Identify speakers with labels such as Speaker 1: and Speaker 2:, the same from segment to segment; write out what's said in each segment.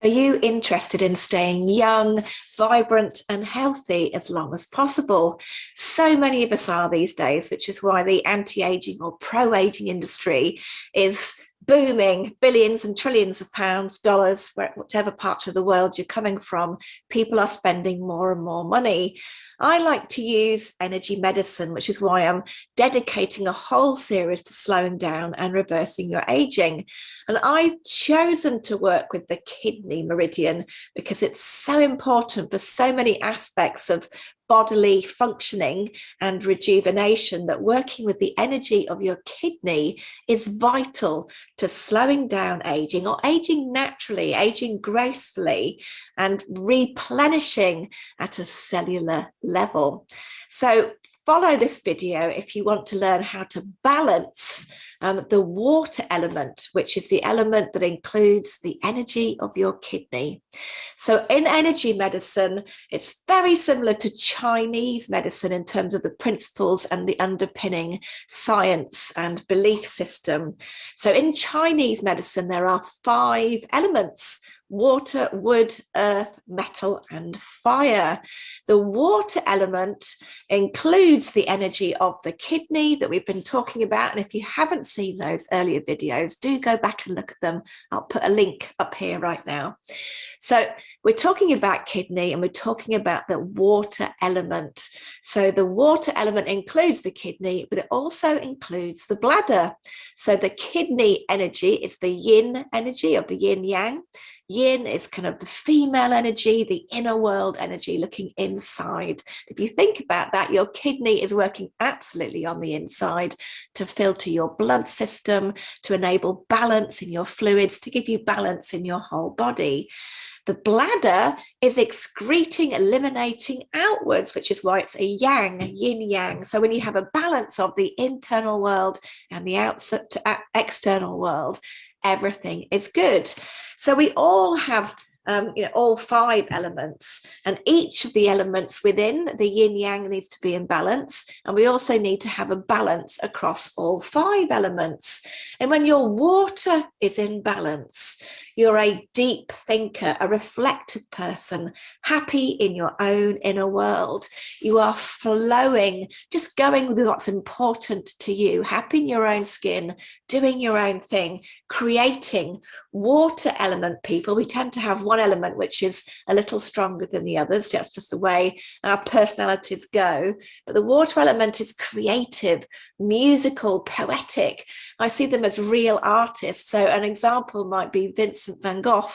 Speaker 1: Are you interested in staying young, vibrant, and healthy as long as possible? So many of us are these days, which is why the anti-aging or pro-aging industry is booming. Billions and trillions of pounds, dollars, whatever part of the world you're coming from, people are spending more and more money. I like to use energy medicine, which is why I'm dedicating a whole series to slowing down and reversing your aging. And I've chosen to work with the kidney meridian because it's so important for so many aspects of bodily functioning and rejuvenation, that working with the energy of your kidney is vital to slowing down aging, or aging naturally, aging gracefully, and replenishing at a cellular level. So follow this video if you want to learn how to balance the water element, which is the element that includes the energy of your kidney. So in energy medicine, it's very similar to Chinese medicine in terms of the principles and the underpinning science and belief system. So in Chinese medicine, there are 5 elements: water, wood, earth, metal, and fire. The water element includes the energy of the kidney that we've been talking about. And if you haven't seen those earlier videos, do go back and look at them. I'll put a link up here right now. So we're talking about kidney, and we're talking about the water element. So the water element includes the kidney, but it also includes the bladder. So the kidney energy is the yin energy of the yin yang. Yin is kind of the female energy, the inner world energy, looking inside. If you think about that, your kidney is working absolutely on the inside to filter your blood system, to enable balance in your fluids, to give you balance in your whole body. The bladder is excreting, eliminating outwards, which is why it's a yang, yin yang. So when you have a balance of the internal world and the external world, everything is good. So we all have all 5 elements, and each of the elements within the yin yang needs to be in balance, and we also need to have a balance across all 5 elements. And when your water is in balance, you're a deep thinker, a reflective person, happy in your own inner world. You are flowing, just going with what's important to you, happy in your own skin, doing your own thing, creating. Water element people, we tend to have one element which is a little stronger than the others. That's just the way our personalities go. But the water element is creative, musical, poetic. I see them as real artists. So an example might be Vincent van Gogh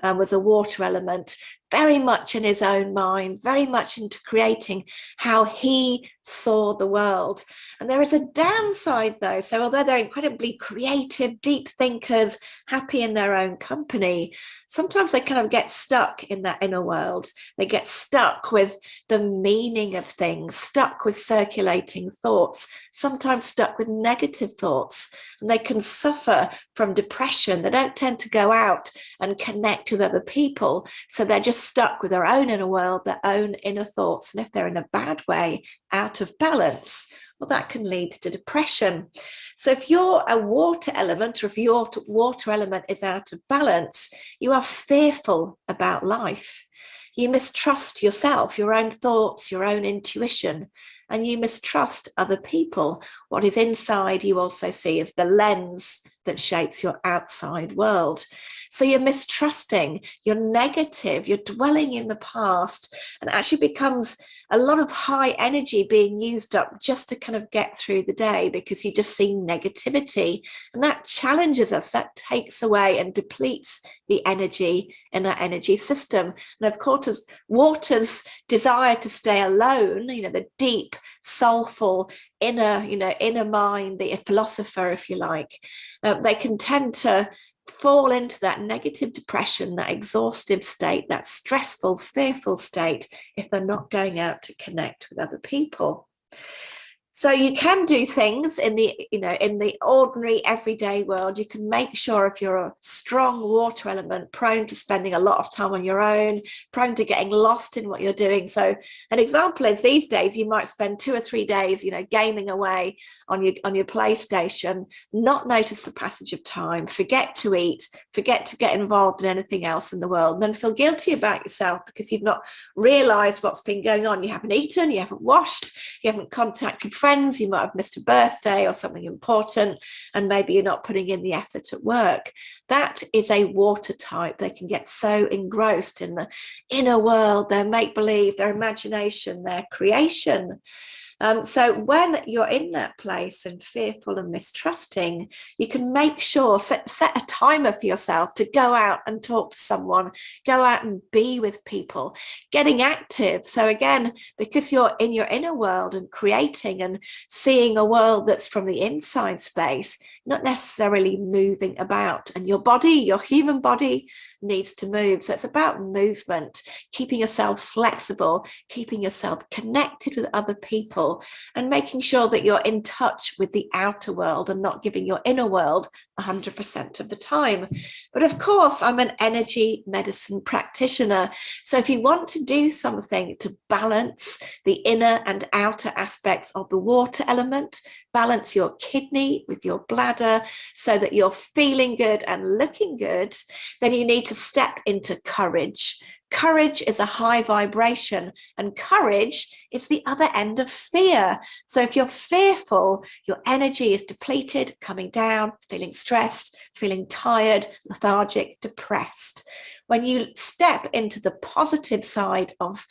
Speaker 1: was a water element, very much in his own mind, very much into creating how he saw the world. And there is a downside though. So although they're incredibly creative, deep thinkers, happy in their own company, sometimes they kind of get stuck in that inner world. They get stuck with the meaning of things, stuck with circulating thoughts, sometimes stuck with negative thoughts, and they can suffer from depression. They don't tend to go out and connect with other people, so they're just stuck with their own inner world, their own inner thoughts. And if they're in a bad way, out of balance, well, that can lead to depression. So if you're a water element, or if your water element is out of balance, you are fearful about life. You mistrust yourself, your own thoughts, your own intuition, and you mistrust other people. What is inside you also see as the lens that shapes your outside world. So you're mistrusting, you're negative, you're dwelling in the past, and it actually becomes a lot of high energy being used up just to kind of get through the day, because you just see negativity, and that challenges us, that takes away and depletes the energy in our energy system. And of course, water's desire to stay alone, the deep, soulful, inner mind, the philosopher, if you like, they can tend to fall into that negative depression, that exhaustive state, that stressful, fearful state, if they're not going out to connect with other people. So you can do things in the, in the ordinary everyday world. You can make sure if you're a strong water element, prone to spending a lot of time on your own, prone to getting lost in what you're doing. So an example is these days you might spend 2 or 3 days, gaming away on your PlayStation, not notice the passage of time, forget to eat, forget to get involved in anything else in the world, and then feel guilty about yourself because you've not realized what's been going on. You haven't eaten, you haven't washed, you haven't contacted friends, you might have missed a birthday or something important, and maybe you're not putting in the effort at work. That is a water type. They can get so engrossed in the inner world, their make-believe, their imagination, their creation. So when you're in that place and fearful and mistrusting, you can make sure, set a timer for yourself to go out and talk to someone, go out and be with people, getting active. So again, because you're in your inner world and creating and seeing a world that's from the inside space, not necessarily moving about. And your body, your human body, needs to move. So it's about movement, keeping yourself flexible, keeping yourself connected with other people, and making sure that you're in touch with the outer world and not giving your inner world 100% of the time. But of course, I'm an energy medicine practitioner. So if you want to do something to balance the inner and outer aspects of the water element, balance your kidney with your bladder so that you're feeling good and looking good, then you need to step into courage. Courage is a high vibration, and courage is the other end of fear. So if you're fearful, your energy is depleted, coming down, feeling stressed, feeling tired, lethargic, depressed. When you step into the positive side of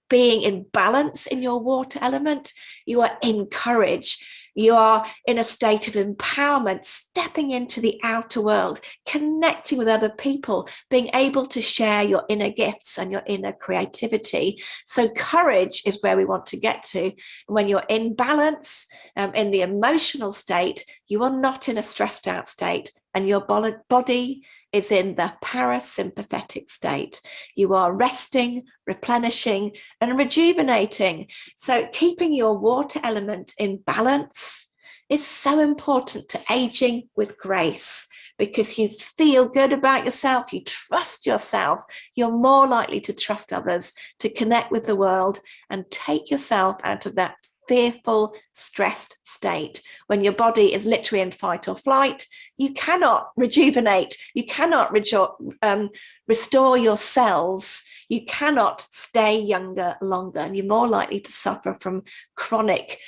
Speaker 1: being in balance in your water element, you are in courage. You are in a state of empowerment, stepping into the outer world, connecting with other people, being able to share your inner gifts and your inner creativity. So courage is where we want to get to. When you're in balance, in the emotional state, you are not in a stressed out state, and your body is in the parasympathetic state. You are resting, replenishing, and rejuvenating. So keeping your water element in balance is so important to aging with grace, because you feel good about yourself, you trust yourself, you're more likely to trust others, to connect with the world, and take yourself out of that fearful, stressed state. When your body is literally in fight or flight, you cannot rejuvenate, you cannot restore your cells, you cannot stay younger longer, and you're more likely to suffer from chronic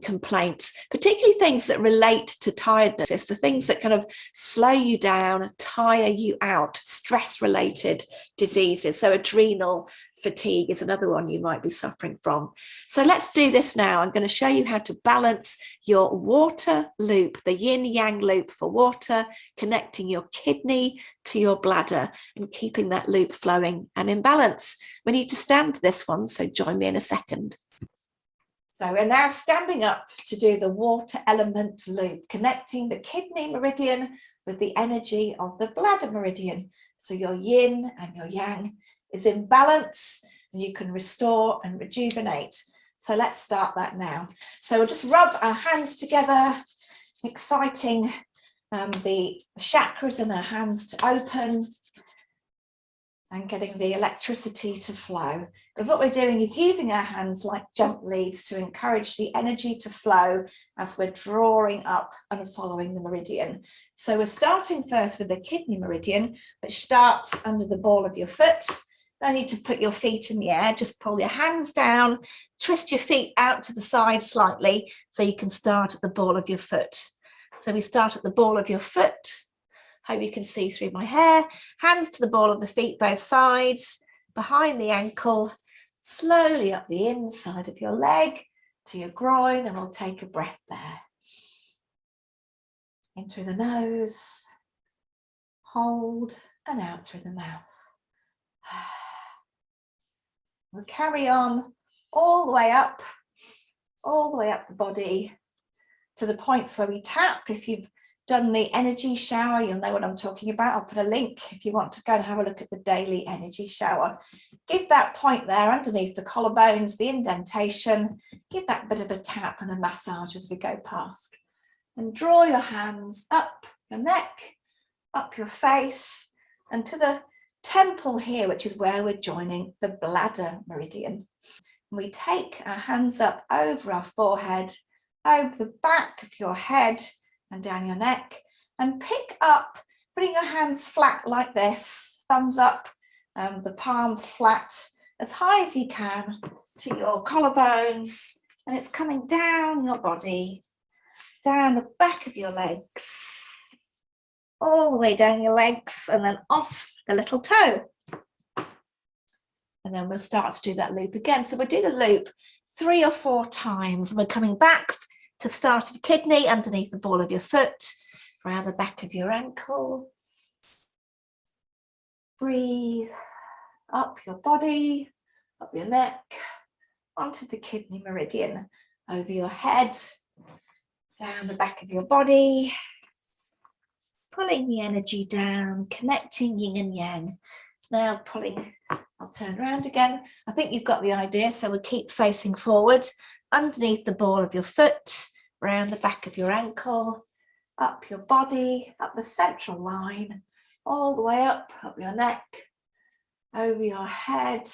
Speaker 1: complaints, particularly things that relate to tiredness. It's the things that kind of slow you down, tire you out, stress-related diseases. So adrenal fatigue is another one you might be suffering from. So let's do this now. I'm going to show you how to balance your water loop, the yin-yang loop for water, connecting your kidney to your bladder and keeping that loop flowing and in balance. We need to stand for this one, so join me in a second. So we're now standing up to do the water element loop, connecting the kidney meridian with the energy of the bladder meridian. So your yin and your yang is in balance, and you can restore and rejuvenate. So let's start that now. So we'll just rub our hands together, exciting the chakras in our hands to open and getting the electricity to flow. Because what we're doing is using our hands like jump leads to encourage the energy to flow as we're drawing up and following the meridian. So we're starting first with the kidney meridian, which starts under the ball of your foot. No need to put your feet in the air, just pull your hands down, twist your feet out to the side slightly so you can start at the ball of your foot. So we start at the ball of your foot. Hope you can see through my hair. Hands to the ball of the feet, both sides, behind the ankle, slowly up the inside of your leg to your groin, and we'll take a breath there. In through the nose, hold, and out through the mouth. We'll carry on all the way up the body to the points where we tap. If you've done the energy shower, you'll know what I'm talking about. I'll put a link if you want to go and have a look at the daily energy shower. Give that point there underneath the collarbones, the indentation, give that bit of a tap and a massage as we go past. And draw your hands up your neck, up your face, and to the temple here, which is where we're joining the bladder meridian. And we take our hands up over our forehead, over the back of your head and down your neck, and pick up, putting your hands flat like this, thumbs up, the palms flat, as high as you can to your collarbones, and it's coming down your body, down the back of your legs, all the way down your legs, and then off the little toe. And then we'll start to do that loop again. So we'll do the loop 3 or 4 times. We're coming back to the start of the kidney, underneath the ball of your foot, around the back of your ankle. Breathe up your body, up your neck, onto the kidney meridian, over your head, down the back of your body, pulling the energy down, connecting yin and yang. Now pulling, I'll turn around again. I think you've got the idea, so we'll keep facing forward, underneath the ball of your foot, around the back of your ankle, up your body, up the central line, all the way up your neck, over your head,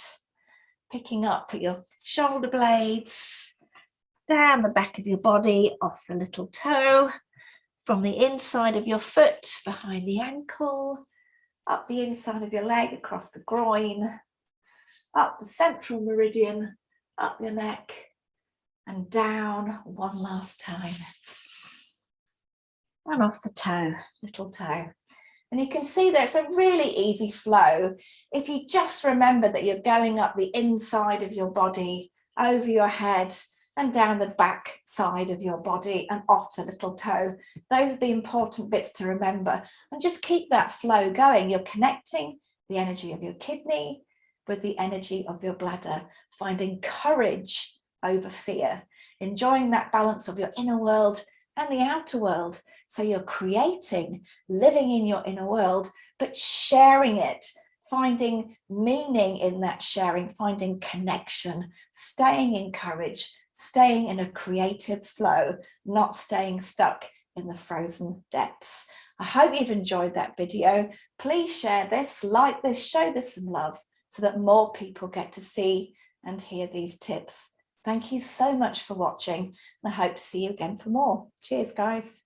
Speaker 1: picking up at your shoulder blades, down the back of your body, off the little toe, from the inside of your foot, behind the ankle, up the inside of your leg, across the groin, up the central meridian, up your neck, and down one last time. And off the toe, little toe. And you can see there, it's a really easy flow. If you just remember that you're going up the inside of your body, over your head, and down the back side of your body and off the little toe. Those are the important bits to remember. And just keep that flow going. You're connecting the energy of your kidney with the energy of your bladder, finding courage over fear, enjoying that balance of your inner world and the outer world. So you're creating, living in your inner world, but sharing it, finding meaning in that sharing, finding connection, staying in courage, staying in a creative flow, not staying stuck in the frozen depths. I hope you've enjoyed that video. Please share this, like this, show this some love so that more people get to see and hear these tips. Thank you so much for watching, and I hope to see you again for more. Cheers, guys.